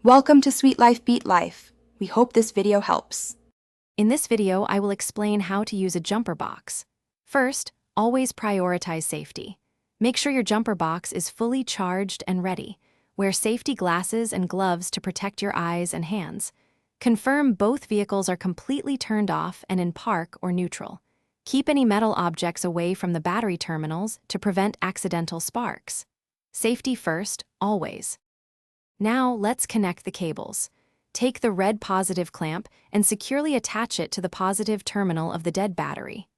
Welcome to Sweet Life Beat Life. We hope this video helps. In this video, I will explain how to use a jumper box. First, always prioritize safety. Make sure your jumper box is fully charged and ready. Wear safety glasses and gloves to protect your eyes and hands. Confirm both vehicles are completely turned off and in park or neutral. Keep any metal objects away from the battery terminals to prevent accidental sparks. Safety first, always. Now, let's connect the cables. Take the red positive clamp and securely attach it to the positive terminal of the dead battery.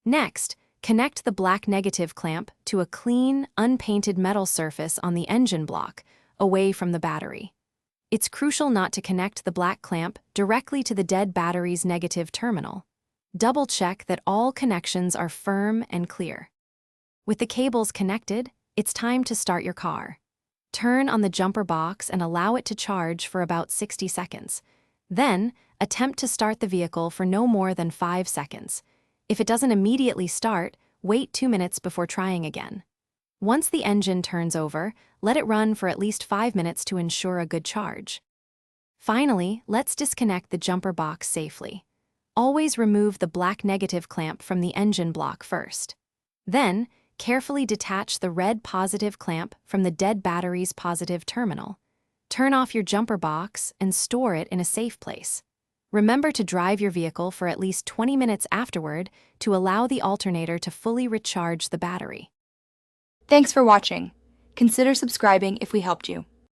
Next, connect the black negative clamp to a clean, unpainted metal surface on the engine block, away from the battery. It's crucial not to connect the black clamp directly to the dead battery's negative terminal. Double-check that all connections are firm and clear. With the cables connected, it's time to start your car. Turn on the jumper box and allow it to charge for about 60 seconds. Then, attempt to start the vehicle for no more than 5 seconds. If it doesn't immediately start, wait 2 minutes before trying again. Once the engine turns over, let it run for at least 5 minutes to ensure a good charge. Finally, let's disconnect the jumper box safely. Always remove the black negative clamp from the engine block first. Then, carefully detach the red positive clamp from the dead battery's positive terminal. Turn off your jumper box and store it in a safe place. Remember to drive your vehicle for at least 20 minutes afterward to allow the alternator to fully recharge the battery. Thanks for watching. Consider subscribing if we helped you.